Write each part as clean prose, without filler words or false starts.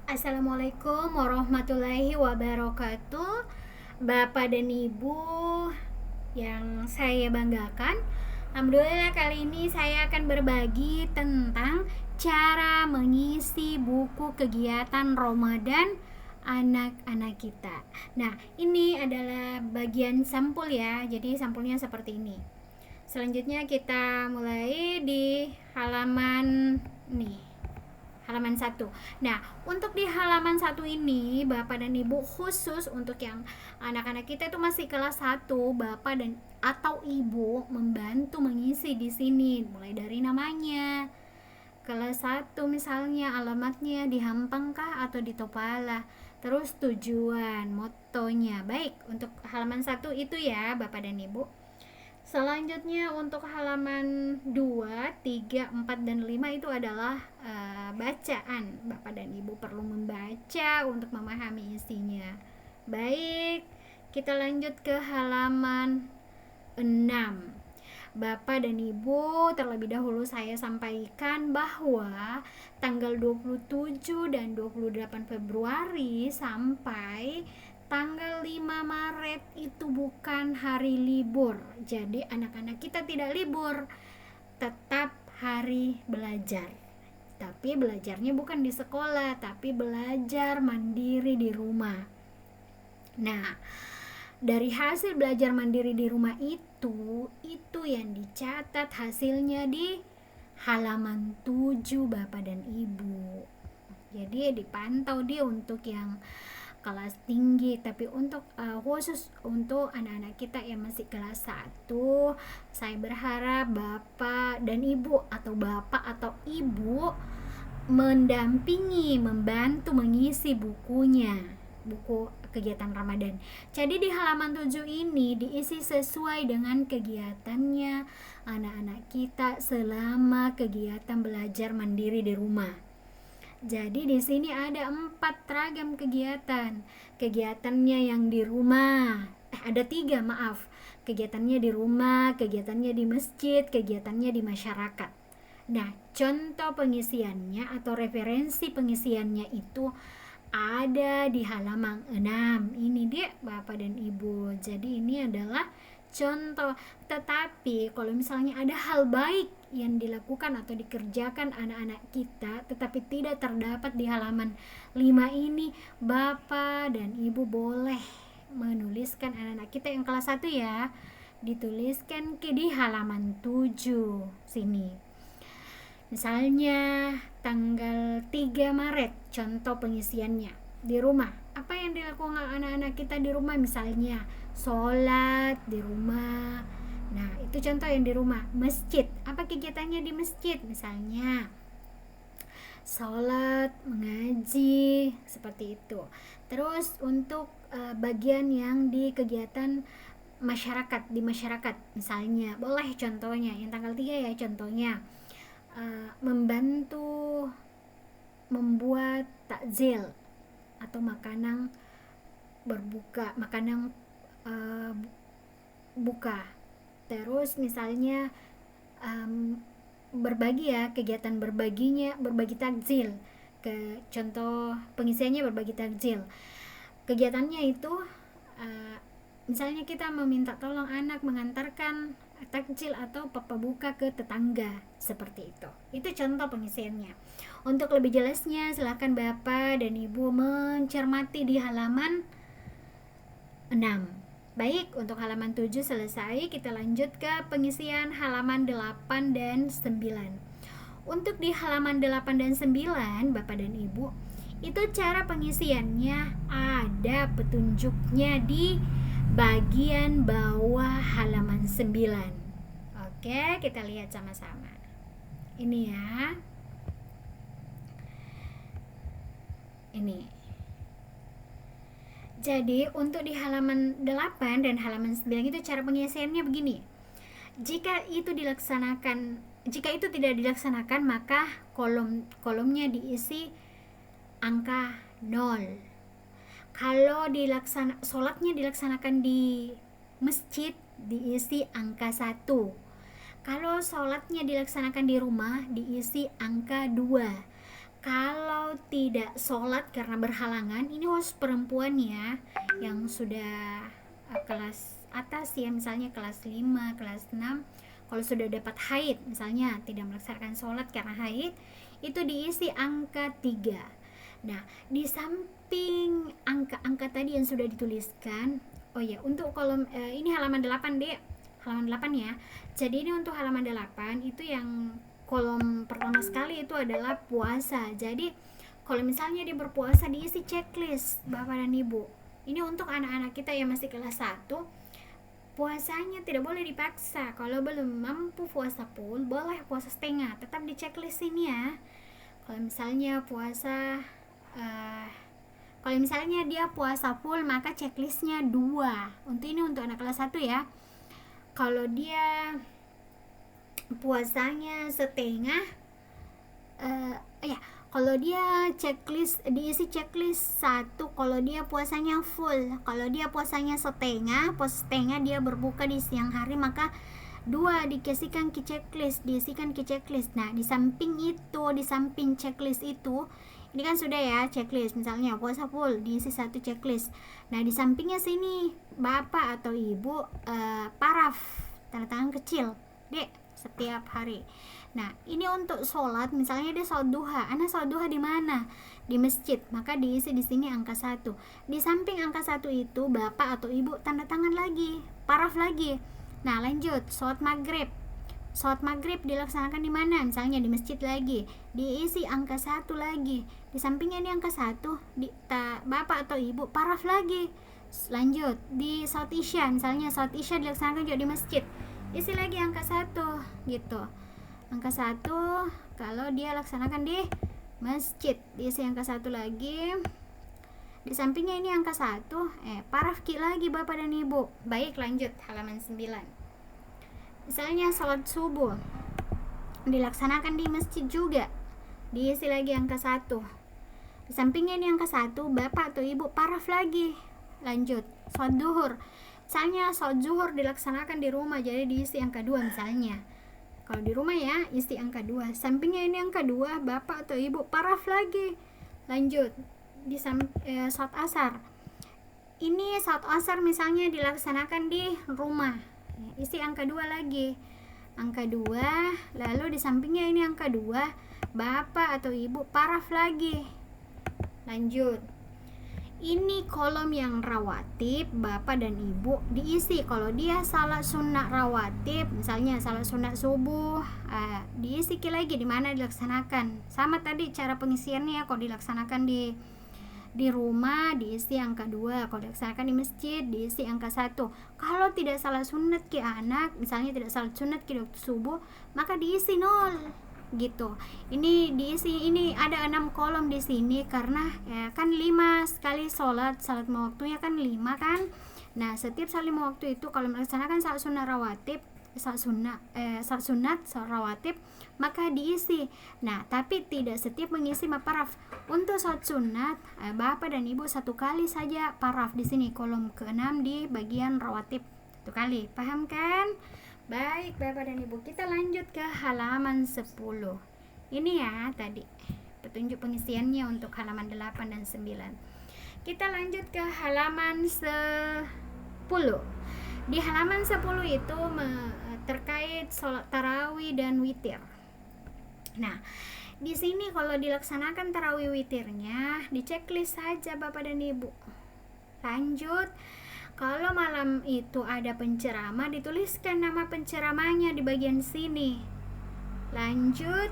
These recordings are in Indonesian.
Assalamualaikum warahmatullahi wabarakatuh. Bapak dan Ibu yang saya banggakan, alhamdulillah kali ini saya akan berbagi tentang cara mengisi buku kegiatan Ramadan anak-anak kita. Nah, ini adalah bagian sampul ya. Jadi sampulnya seperti ini. Selanjutnya kita mulai di halaman nih, halaman 1. Nah, untuk di halaman 1 ini, Bapak dan Ibu, khusus untuk yang anak-anak kita itu masih kelas 1, Bapak dan atau Ibu membantu mengisi di sini mulai dari namanya. Kelas 1 misalnya alamatnya di Hampang kah atau di Topala. Terus tujuan, motonya. Baik, untuk halaman 1 itu ya, Bapak dan Ibu. Selanjutnya untuk halaman 2, 3, 4, dan 5 itu adalah bacaan. Bapak dan Ibu perlu membaca untuk memahami isinya. Baik, kita lanjut ke halaman 6. Bapak dan Ibu, terlebih dahulu saya sampaikan bahwa tanggal 27 dan 28 Februari sampai tanggal 5 Maret itu bukan hari libur. Jadi anak-anak kita tidak libur, tetap hari belajar. Tapi belajarnya bukan di sekolah, tapi belajar mandiri di rumah. Nah, dari hasil belajar mandiri di rumah itu yang dicatat hasilnya di halaman 7 Bapak dan Ibu. Jadi dipantau dia untuk yang kelas tinggi, tapi untuk khusus untuk anak-anak kita yang masih kelas 1, saya berharap Bapak dan Ibu atau Bapak atau Ibu mendampingi, membantu mengisi bukunya, buku kegiatan Ramadan. Jadi di halaman 7 ini diisi sesuai dengan kegiatannya anak-anak kita selama kegiatan belajar mandiri di rumah. Jadi di sini ada 4 ragam kegiatan. Kegiatannya yang di rumah, ada 3 maaf. Kegiatannya di rumah, kegiatannya di masjid, kegiatannya di masyarakat. Nah, contoh pengisiannya atau referensi pengisiannya itu ada di halaman 6. Ini dia Bapak dan Ibu. Jadi ini adalah contoh. Tetapi kalau misalnya ada hal baik yang dilakukan atau dikerjakan anak-anak kita tetapi tidak terdapat di halaman 5 ini, Bapak dan Ibu boleh menuliskan anak-anak kita yang kelas 1 ya, dituliskan di halaman 7 sini. Misalnya tanggal 3 Maret, contoh pengisiannya di rumah. Apa yang dilakukan anak-anak kita di rumah? Misalnya sholat di rumah. Nah, itu contoh yang di rumah. Masjid, apa kegiatannya di masjid? Misalnya sholat, mengaji, seperti itu. Terus untuk bagian yang di kegiatan masyarakat, di masyarakat misalnya, boleh contohnya yang tanggal 3 ya, contohnya membantu membuat takjil atau makanan berbuka, makanan buka. Terus misalnya berbagi ya, kegiatan berbaginya, berbagi takjil. Contoh pengisiannya berbagi takjil. Kegiatannya itu misalnya kita meminta tolong anak mengantarkan takjil atau papa buka ke tetangga, seperti itu. Itu contoh pengisiannya. Untuk lebih jelasnya silahkan Bapak dan Ibu mencermati di halaman 6. Baik, untuk halaman 7 selesai, kita lanjut ke pengisian halaman 8 dan 9. Untuk di halaman 8 dan 9, Bapak dan Ibu, itu cara pengisiannya ada petunjuknya di bagian bawah halaman 9. Oke, kita lihat sama-sama. Ini ya. Ini. Jadi, untuk di halaman 8 dan halaman 9 itu cara pengisiannya begini. Jika itu tidak dilaksanakan, maka kolomnya diisi angka 0. Kalau sholatnya dilaksanakan di masjid, diisi angka 1. Kalau sholatnya dilaksanakan di rumah, diisi angka 2. Kalau tidak sholat karena berhalangan, ini khusus perempuan ya, yang sudah kelas atas ya, misalnya kelas 5, kelas 6. Kalau sudah dapat haid, misalnya tidak melaksanakan sholat karena haid, itu diisi angka 3. Nah, di samping angka-angka tadi yang sudah dituliskan, oh ya, untuk kolom ini halaman 8 deh, halaman 8 ya. Jadi ini untuk halaman 8 itu yang kolom pertama sekali itu adalah puasa. Jadi kalau misalnya dia berpuasa, diisi checklist Bapak dan Ibu. Ini untuk anak-anak kita yang masih kelas 1, puasanya tidak boleh dipaksa. Kalau belum mampu puasa full, boleh puasa setengah, tetap di checklist ini ya. Kalau misalnya puasa kalau misalnya dia puasa full, maka checklistnya 2. Untuk ini untuk anak kelas 1 ya. Kalau dia puasanya setengah, kalau dia checklist, diisi checklist 1 kalau dia puasanya full. Kalau dia puasanya setengah, dia berbuka di siang hari, maka 2 diisikan ke checklist. Nah, di samping checklist itu, ini kan sudah ya checklist, misalnya puasa full diisi 1 checklist. Nah, di sampingnya sini Bapak atau Ibu paraf tanda tangan kecil dek setiap hari. Nah, ini untuk sholat, misalnya dia sholat duha. Anak sholat duha di mana? Di masjid, maka diisi di sini angka 1. Di samping angka 1 itu Bapak atau Ibu tanda tangan lagi, paraf lagi. Nah, lanjut, sholat maghrib. Sholat maghrib dilaksanakan di mana? Misalnya di masjid lagi, diisi angka 1 lagi. Di sampingnya ini angka 1, Bapak atau Ibu paraf lagi. Lanjut, di sholat isya, misalnya sholat isya dilaksanakan juga di masjid, isi lagi angka 1 gitu. Angka 1 kalau dia laksanakan di masjid, diisi angka 1 lagi. Di sampingnya ini angka 1, paraf ki lagi Bapak dan Ibu. Baik, lanjut halaman 9. Misalnya sholat subuh dilaksanakan di masjid juga, diisi lagi angka 1. Di sampingnya ini angka 1, Bapak atau Ibu paraf lagi. Lanjut, sholat duhur. Misalnya sholat zuhur dilaksanakan di rumah, jadi diisi angka 2 misalnya. Kalau di rumah ya, isi angka 2. Sampingnya ini angka 2, Bapak atau Ibu paraf lagi. Lanjut, di sholat asar. Ini sholat asar misalnya dilaksanakan di rumah, isi angka 2 lagi. Angka 2, lalu di sampingnya ini angka 2, Bapak atau Ibu paraf lagi. Lanjut, ini kolom yang rawatib, Bapak dan Ibu diisi. Kalau dia salat sunat rawatib, misalnya salat sunat subuh, diisi lagi di mana dilaksanakan. Sama tadi cara pengisiannya, kalau dilaksanakan di rumah diisi angka 2, kalau dilaksanakan di masjid diisi angka 1. Kalau tidak salat sunat ke anak, misalnya tidak salat sunat ke waktu subuh, maka diisi 0 gitu. Ini diisi, ini ada 6 kolom di sini karena ya kan 5 sekali salat mau waktunya kan 5 kan. Nah, setiap salat mau waktu itu kalau melaksanakan salat sunat rawatib, salat sunat rawatib, maka diisi. Nah, tapi tidak setiap mengisi paraf. Untuk salat sunat, Bapak dan Ibu 1 kali saja paraf di sini, kolom ke-6 di bagian rawatib 1 kali. Paham kan? Baik Bapak dan Ibu, kita lanjut ke halaman 10. Ini ya tadi petunjuk pengisiannya untuk halaman 8 dan 9. Kita lanjut ke halaman 10. Di halaman 10 itu terkait sholat tarawih dan witir. Nah, di sini kalau dilaksanakan tarawih witirnya di checklist saja Bapak dan Ibu. Lanjut, kalau malam itu ada penceramah, dituliskan nama penceramahnya di bagian sini. Lanjut,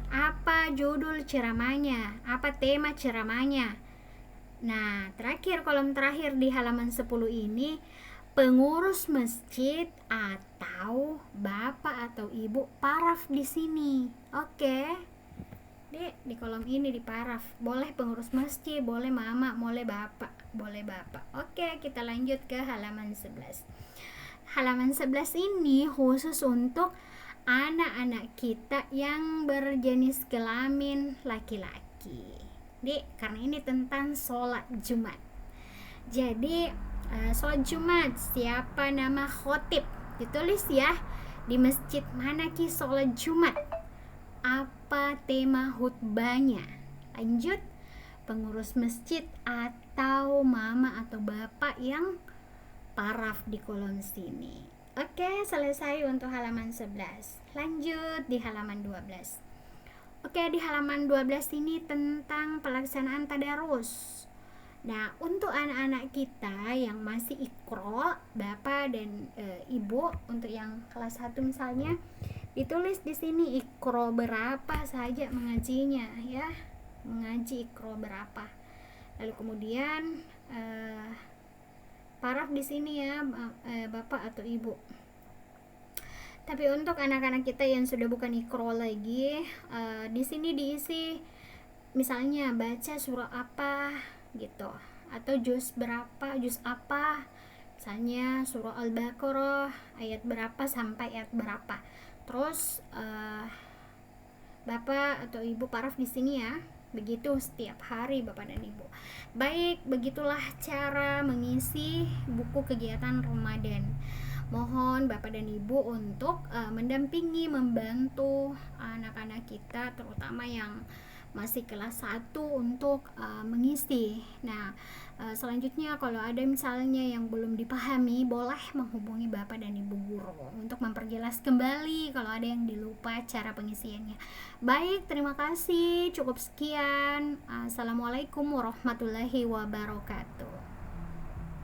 apa judul ceramahnya, apa tema ceramahnya. Nah, terakhir, kolom terakhir di halaman 10 ini, pengurus masjid atau Bapak atau Ibu paraf di sini. Oke. Di kolom ini di paraf. Boleh pengurus masjid, boleh mama, boleh bapak. Oke, kita lanjut ke halaman 11. Halaman 11 ini khusus untuk anak-anak kita yang berjenis kelamin laki-laki. Karena ini tentang sholat Jumat. Jadi sholat Jumat, siapa nama khotib? Ditulis ya di masjid mana ki sholat Jumat. apa tema khutbahnya. Lanjut, pengurus masjid atau mama atau bapak yang paraf di kolom sini. Oke, selesai untuk halaman 11. Lanjut di halaman 12. Oke, di halaman 12 ini tentang pelaksanaan tadarus. Nah, untuk anak-anak kita yang masih ikro, bapak dan ibu, untuk yang kelas 1 misalnya, ditulis di sini ikro berapa saja mengajinya ya. Mengaji ikro berapa. Lalu kemudian paraf di sini ya, bapak atau ibu. Tapi untuk anak-anak kita yang sudah bukan ikro lagi, di sini diisi misalnya baca surah apa gitu, atau juz berapa, juz apa, misalnya surah Al-Baqarah ayat berapa sampai ayat berapa. Terus bapak atau ibu paraf di sini ya. Begitu setiap hari bapak dan ibu. Baik, begitulah cara mengisi buku kegiatan Ramadan. Mohon bapak dan ibu untuk mendampingi, membantu anak-anak kita, terutama yang masih kelas 1 untuk mengisi. Nah, selanjutnya kalau ada misalnya yang belum dipahami, boleh menghubungi bapak dan ibu guru untuk memperjelas kembali kalau ada yang dilupa cara pengisiannya. Baik, terima kasih. Cukup sekian. Assalamualaikum warahmatullahi wabarakatuh.